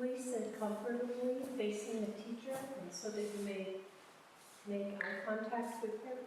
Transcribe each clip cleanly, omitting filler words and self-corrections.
Please sit comfortably facing the teacher and so that you may make eye contact with him.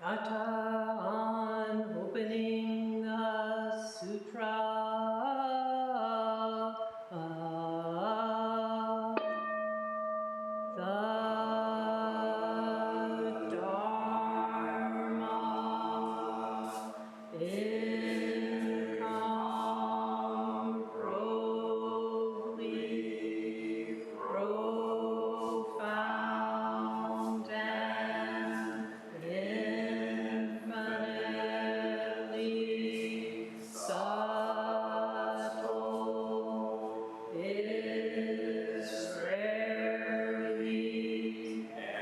Gata on opening the sutra. The Dharma incomparably profound and infinitely subtle is rarely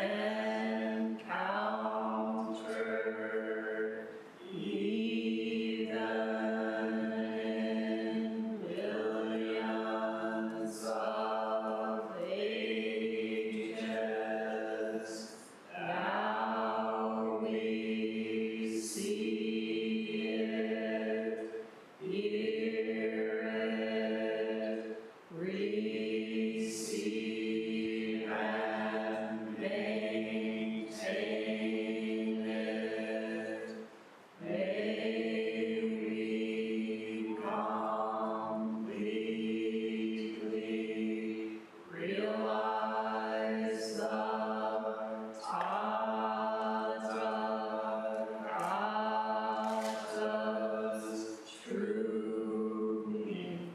encountered even in millions of ages. Now we see it, hear it, receive and maintain it. May we completely realize the Tathagata's true meaning.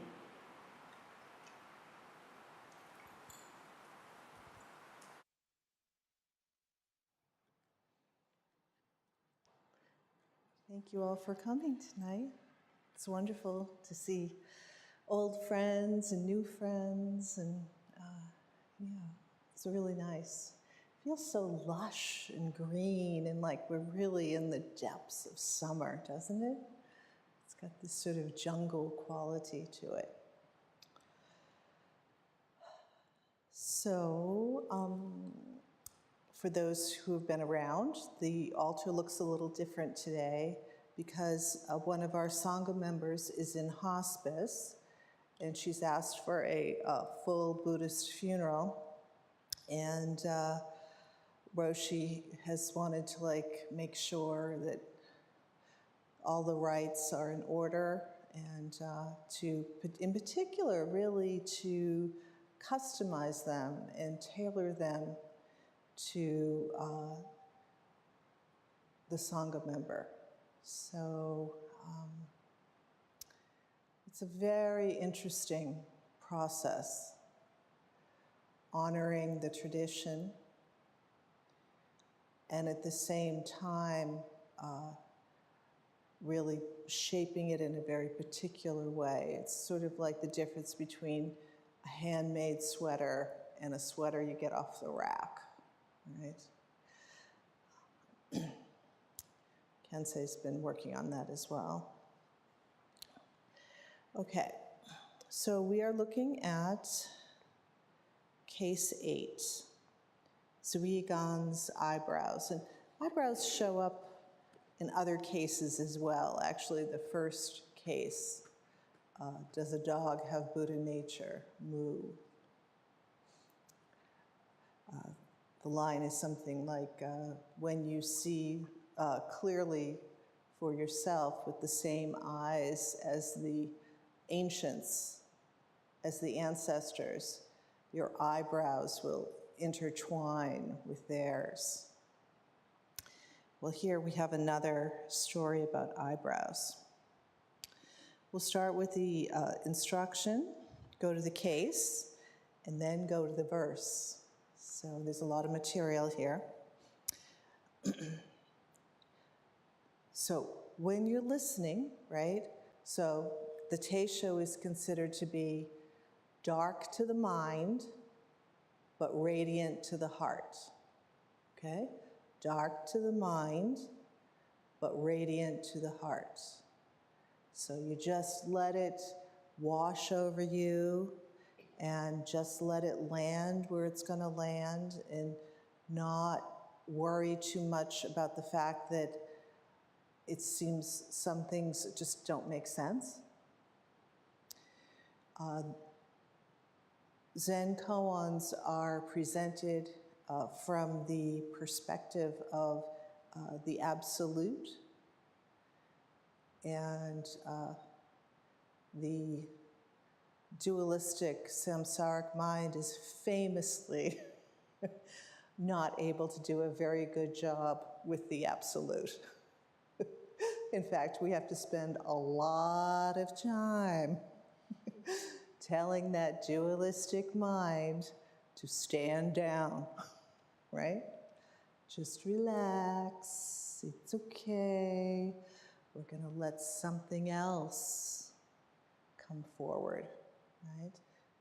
Thank you all for coming tonight. It's wonderful to see old friends and new friends, and it's really nice. It feels so lush and green and like we're really in the depths of summer, doesn't it? It's got this sort of jungle quality to it. So, for those who have been around, the altar looks a little different today because one of our Sangha members is in hospice and she's asked for a full Buddhist funeral. And Roshi has wanted to make sure that all the rites are in order and in particular, really to customize them and tailor them to the Sangha member. So it's a very interesting process, honoring the tradition and at the same time really shaping it in a very particular way. It's sort of like the difference between a handmade sweater and a sweater you get off the rack, right? Kensei's been working on that as well. Okay, so we are looking at case 8, Zuigan's eyebrows. And eyebrows show up in other cases as well. Actually, the first case, does a dog have Buddha nature? Moo. The line is something like, when you see clearly for yourself with the same eyes as the ancients, as the ancestors, your eyebrows will intertwine with theirs. Well, here we have another story about eyebrows. We'll start with the instruction, go to the case, and then go to the verse. So there's a lot of material here. So when you're listening, right? So the teisho is considered to be dark to the mind, but radiant to the heart. Okay? Dark to the mind, but radiant to the heart. So you just let it wash over you and just let it land where it's going to land and not worry too much about the fact that it seems some things just don't make sense. Zen koans are presented from the perspective of the absolute, and the dualistic samsaric mind is famously not able to do a very good job with the absolute. In fact, we have to spend a lot of time telling that dualistic mind to stand down, right? Just relax, it's okay. We're going to let something else come forward, right?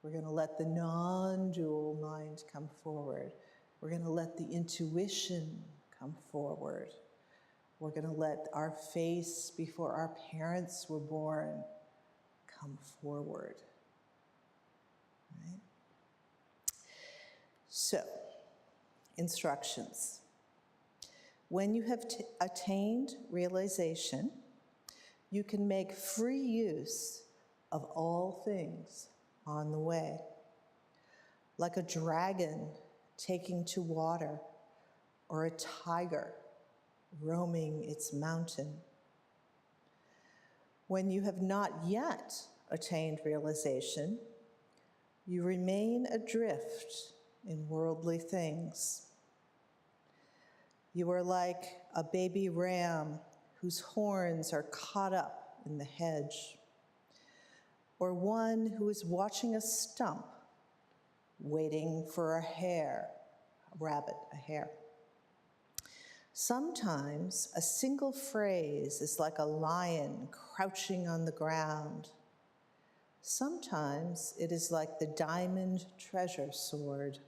We're going to let the non-dual mind come forward. We're going to let the intuition come forward. We're going to let our face before our parents were born come forward, right? So, instructions. When you have attained realization, you can make free use of all things on the way, like a dragon taking to water, or a tiger roaming its mountain. When you have not yet attained realization, you remain adrift in worldly things. You are like a baby ram whose horns are caught up in the hedge, or one who is watching a stump, waiting for a hare, a rabbit, a hare. Sometimes a single phrase is like a lion crouching on the ground. Sometimes it is like the diamond treasure sword.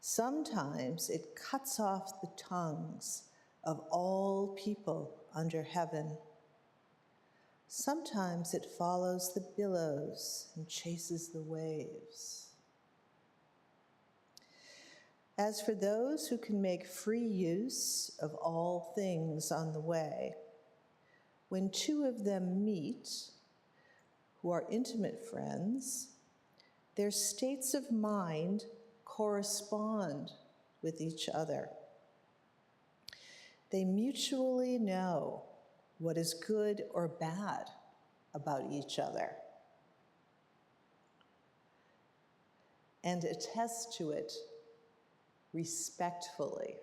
Sometimes it cuts off the tongues of all people under heaven. Sometimes it follows the billows and chases the waves. As for those who can make free use of all things on the way, when two of them meet, who are intimate friends, their states of mind correspond with each other. They mutually know what is good or bad about each other and attest to it respectfully.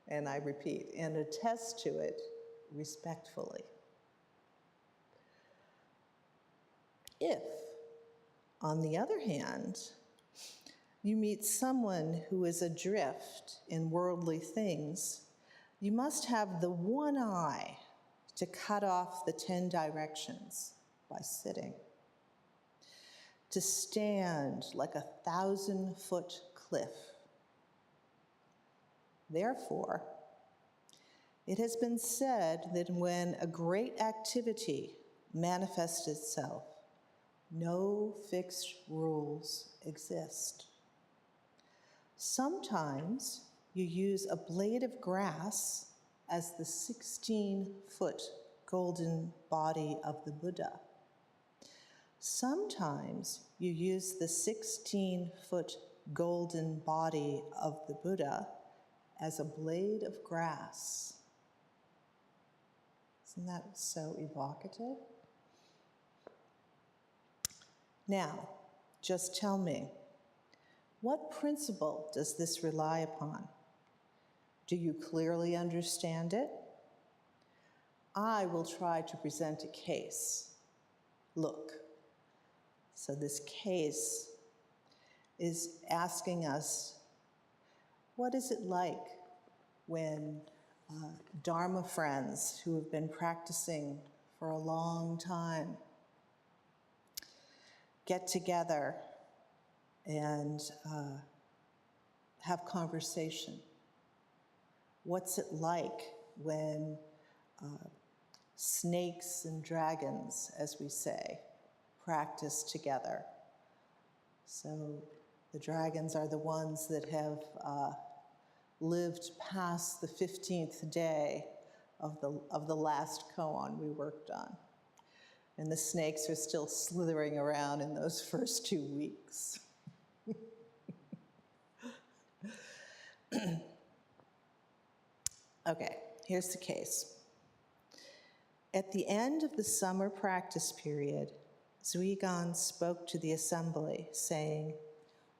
And I repeat, and attest to it respectfully. If, on the other hand, you meet someone who is adrift in worldly things, you must have the one eye to cut off the 10 directions by sitting. to stand like a 1,000-foot cliff. Therefore, it has been said that when a great activity manifests itself, no fixed rules exist. Sometimes you use a blade of grass as the 16-foot golden body of the Buddha. Sometimes you use the 16-foot golden body of the Buddha as a blade of grass. Isn't that so evocative? Now, just tell me, what principle does this rely upon? Do you clearly understand it? I will try to present a case. Look, so this case is asking us, what is it like when Dharma friends who have been practicing for a long time get together and have conversation? What's it like when snakes and dragons, as we say, practice together? So the dragons are the ones that have lived past the 15th day of the last koan we worked on. And the snakes are still slithering around in those first 2 weeks. Okay, here's the case. At the end of the summer practice period, Zuigan spoke to the assembly, saying,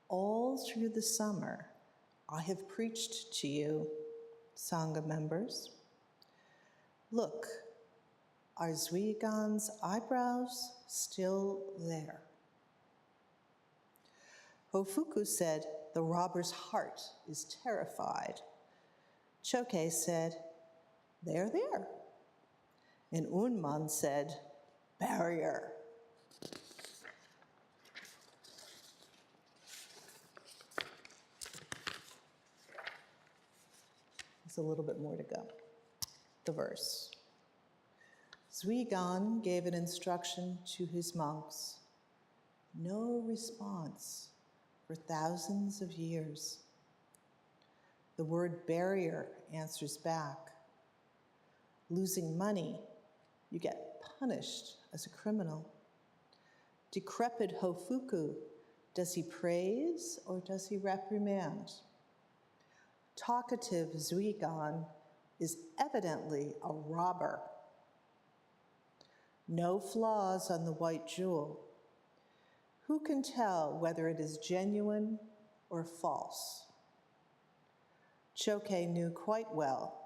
"All through the summer, I have preached to you, Sangha members. Look, are Zuigan's eyebrows still there?" Hofuku said, "The robber's heart is terrified." Choke said, "They're there." And Unman said, "Barrier." There's a little bit more to go. The verse. Zuigan gave an instruction to his monks. No response for thousands of years. The word barrier answers back. Losing money, you get punished as a criminal. Decrepit Hofuku, does he praise or does he reprimand? Talkative Zuigan is evidently a robber. No flaws on the white jewel. Who can tell whether it is genuine or false? Choke knew quite well.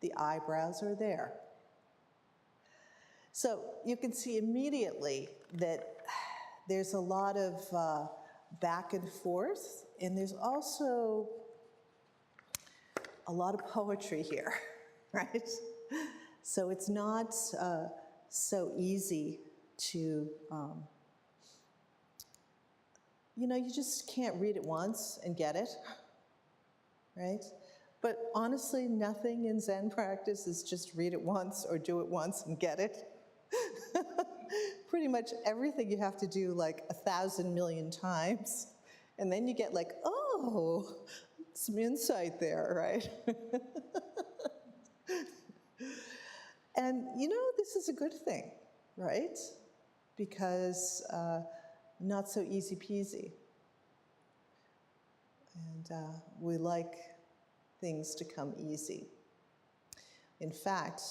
The eyebrows are there. So you can see immediately that there's a lot of back and forth, and there's also a lot of poetry here, right? So it's not so easy to, you just can't read it once and get it, right? But honestly, nothing in Zen practice is just read it once or do it once and get it. Pretty much everything you have to do like 1,000 million times, and then you get like, oh, some insight there, right? And this is a good thing, right? Because not so easy peasy. And we like things to come easy. In fact,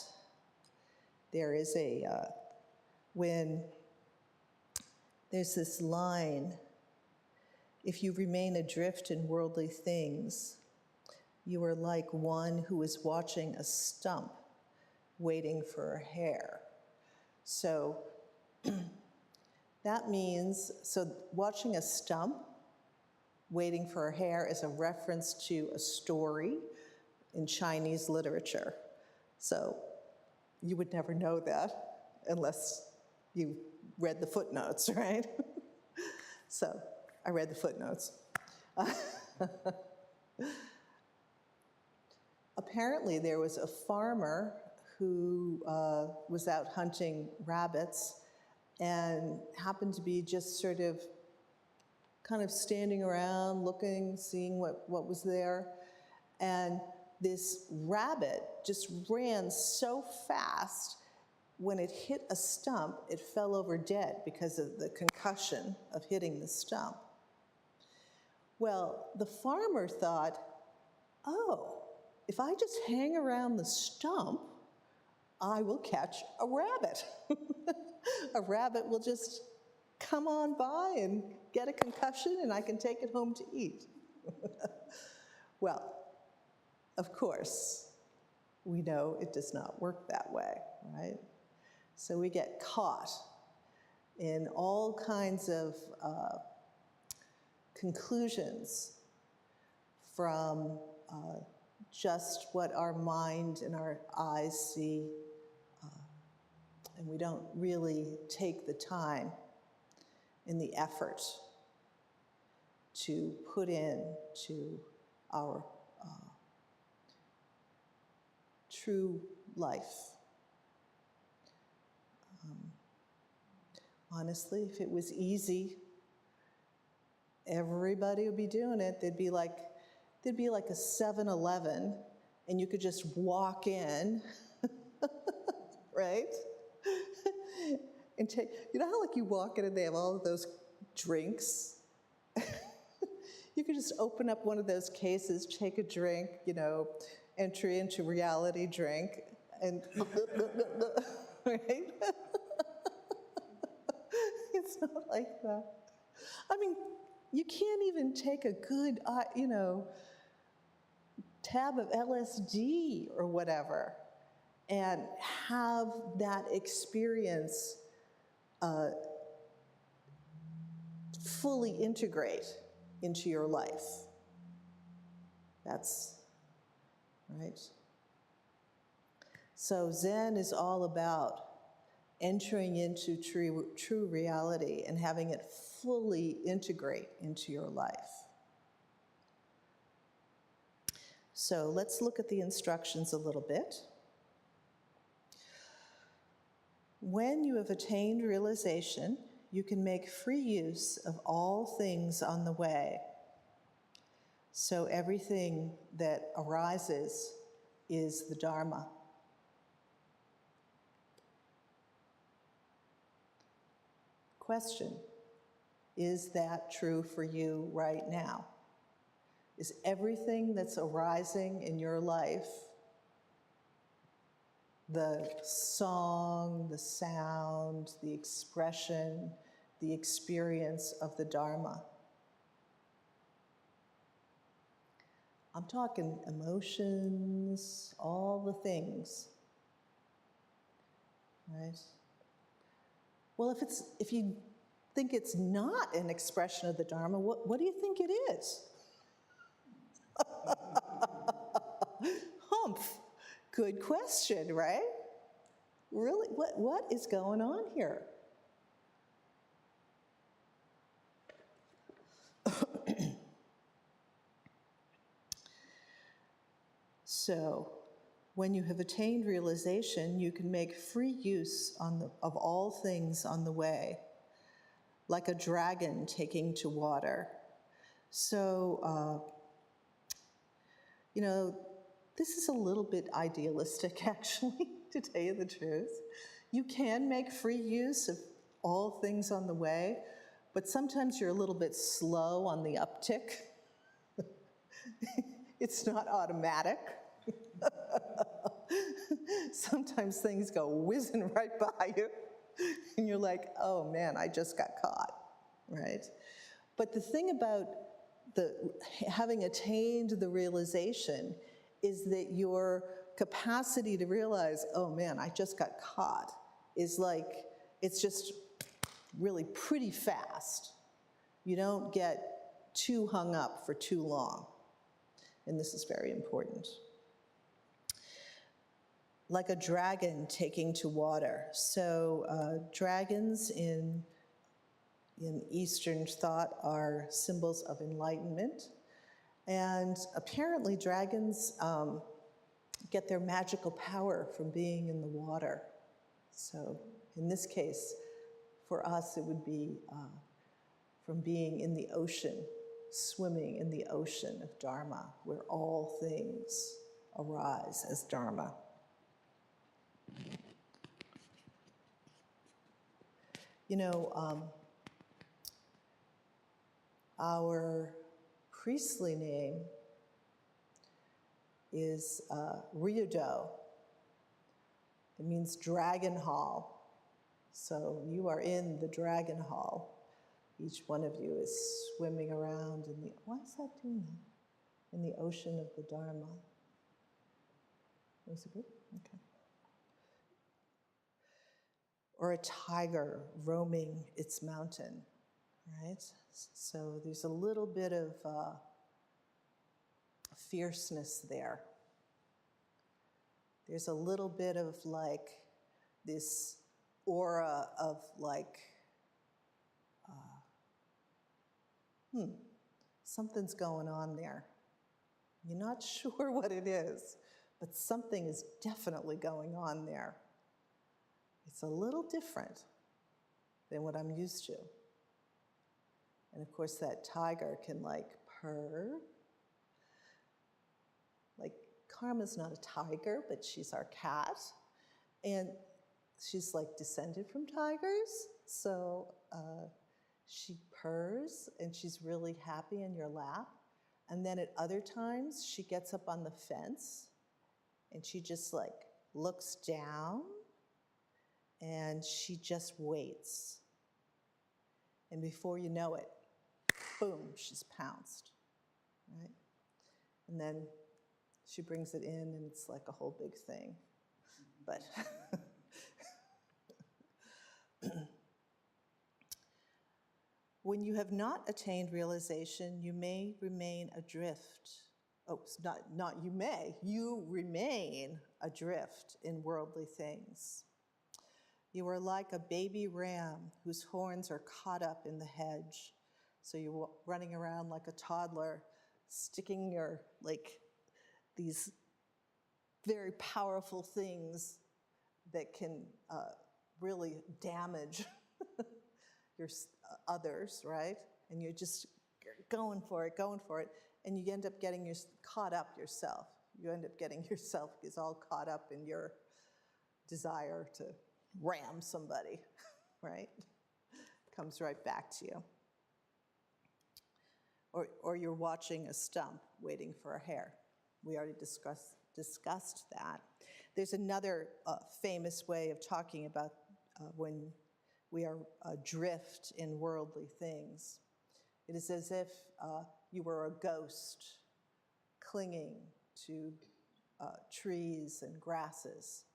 there is when there's this line, if you remain adrift in worldly things, you are like one who is watching a stump waiting for a hare. So that means, watching a stump waiting for a hare is a reference to a story in Chinese literature. So you would never know that unless you read the footnotes, right? So I read the footnotes. Apparently there was a farmer who was out hunting rabbits and happened to be just sort of kind of standing around looking, seeing what was there. And this rabbit just ran so fast, when it hit a stump, it fell over dead because of the concussion of hitting the stump. Well, the farmer thought, oh, if I just hang around the stump, I will catch a rabbit. A rabbit will just come on by and get a concussion, and I can take it home to eat. Well, of course, we know it does not work that way, right? So we get caught in all kinds of conclusions from just what our mind and our eyes see, and we don't really take the time and the effort to put into our true life. Honestly, if it was easy, everybody would be doing it. There'd be like a 7-Eleven, and you could just walk in, right? And take, you know how like you walk in and they have all of those drinks? You could just open up one of those cases, take a drink, entry into reality drink, and right? It's not like that. I mean, you can't even take a good, tab of LSD or whatever and have that experience fully integrate into your life. That's right. So Zen is all about entering into true reality and having it fully integrate into your life. So let's look at the instructions a little bit. When you have attained realization, you can make free use of all things on the way. So everything that arises is the Dharma. Question, is that true for you right now? Is everything that's arising in your life, the song, the sound, the expression, the experience of the Dharma? I'm talking emotions, all the things, right? Well, if you think it's not an expression of the Dharma, what do you think it is? Humph. Good question, right? Really, what is going on here? So, when you have attained realization, you can make free use of all things on the way, like a dragon taking to water. So, this is a little bit idealistic, actually, to tell you the truth. You can make free use of all things on the way, but sometimes you're a little bit slow on the uptick. It's not automatic. Sometimes things go whizzing right by you, and you're like, oh man, I just got caught, right? But the thing about having attained the realization is that your capacity to realize, oh man, I just got caught, is like, it's just really pretty fast. You don't get too hung up for too long. And this is very important. Like a dragon taking to water. So dragons in in Eastern thought are symbols of enlightenment. And apparently dragons get their magical power from being in the water. So in this case, for us, it would be from being in the ocean, swimming in the ocean of Dharma, where all things arise as Dharma. You know, our priestly name is Ryudo. It means dragon hall. So you are in the dragon hall. Each one of you is swimming around in the, why is that doing that? In the ocean of the Dharma. Was it good? Okay. Or a tiger roaming its mountain, right? So there's a little bit of fierceness there. There's a little bit of like this aura of like, something's going on there. You're not sure what it is, but something is definitely going on there. It's a little different than what I'm used to. And of course that tiger can like purr. Like Karma's not a tiger, but she's our cat. And she's like descended from tigers. So she purrs and she's really happy in your lap. And then at other times, she gets up on the fence and she just like looks down and she just waits. And before you know it, boom, she's pounced, right? And then she brings it in and it's like a whole big thing. But when you have not attained realization, you may remain adrift. Oh, not you may, you remain adrift in worldly things. You are like a baby ram whose horns are caught up in the hedge. So you're running around like a toddler, sticking your, like, these very powerful things that can really damage your others, right? And you're just going for it, and you end up getting caught up yourself. You end up getting yourself is all caught up in your desire to ram somebody, right? Comes right back to you. Or you're watching a stump waiting for a hare. We already discussed that. There's another famous way of talking about when we are adrift in worldly things. It is as if you were a ghost clinging to trees and grasses.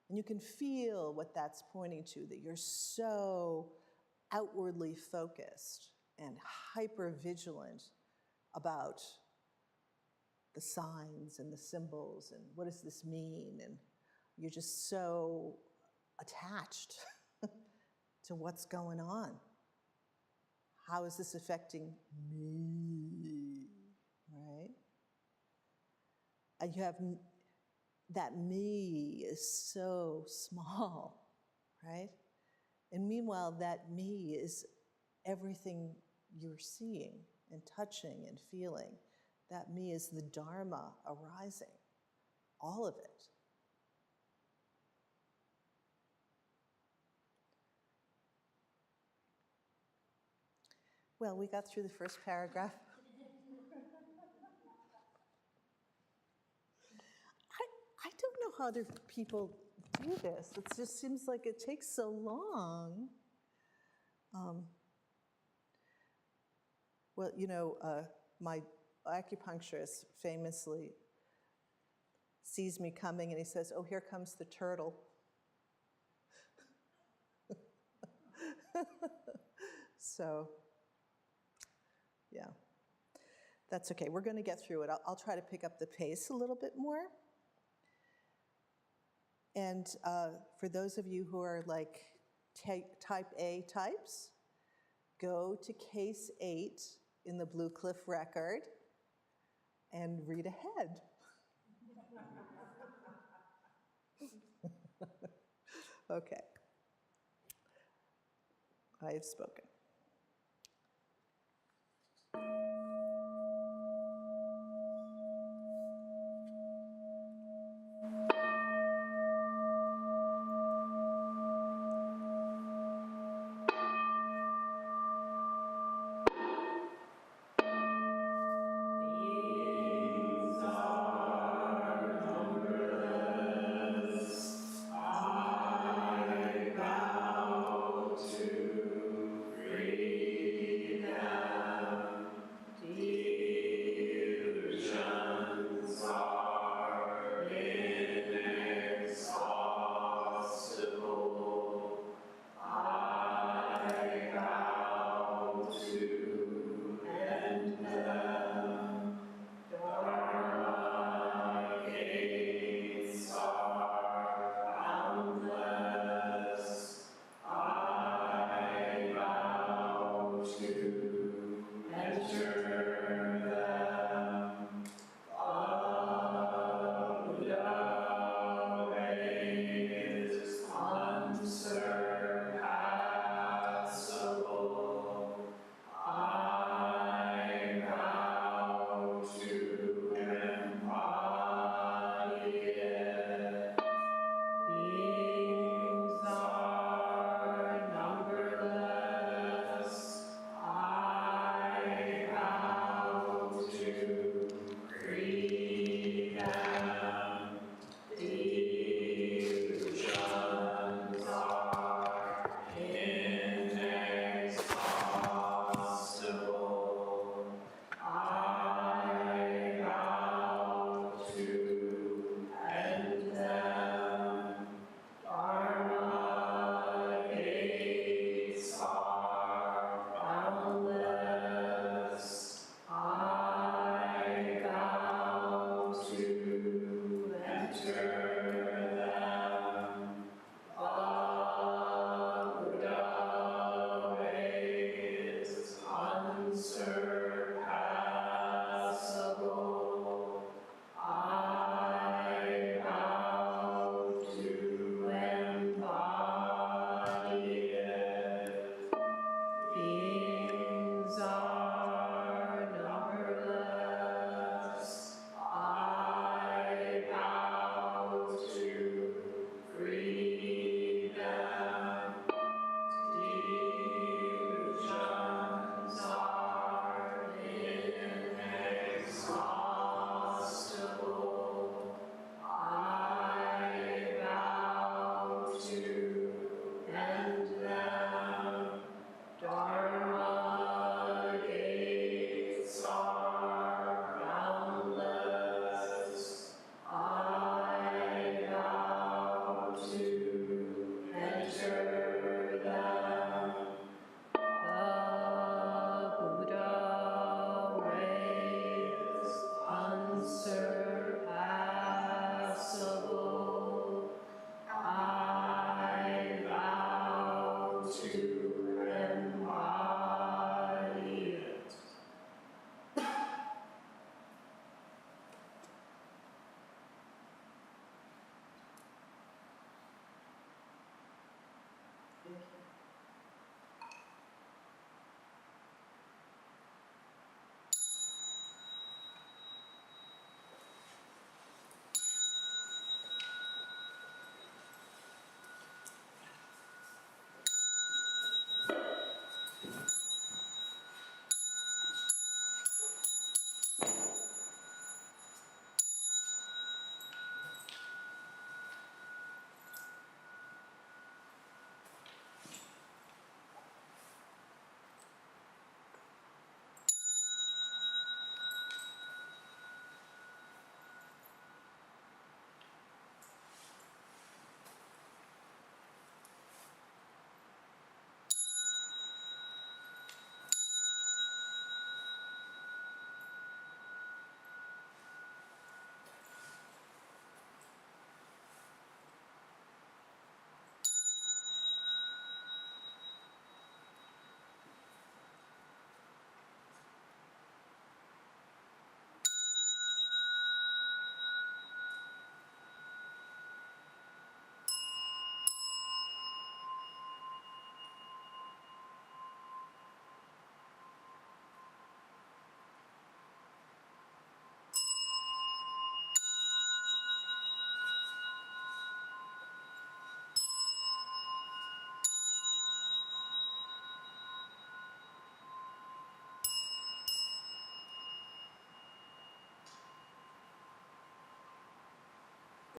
And you can feel what that's pointing to, that you're so outwardly focused and hyper-vigilant about the signs and the symbols and what does this mean, and you're just so attached to what's going on. How is this affecting me, right? And you have that me is so small, right? And meanwhile, that me is everything you're seeing and touching and feeling. That me is the Dharma arising, all of it. Well, we got through the first paragraph. I don't know how other people do this. It just seems like it takes so long. Well, you know, my acupuncturist famously sees me coming and he says, "Oh, here comes the turtle." So, yeah, that's okay. We're going to get through it. I'll try to pick up the pace a little bit more. And for those of you who are like type A types, go to case 8 in the Blue Cliff record and read ahead. Okay. I have spoken. I vow to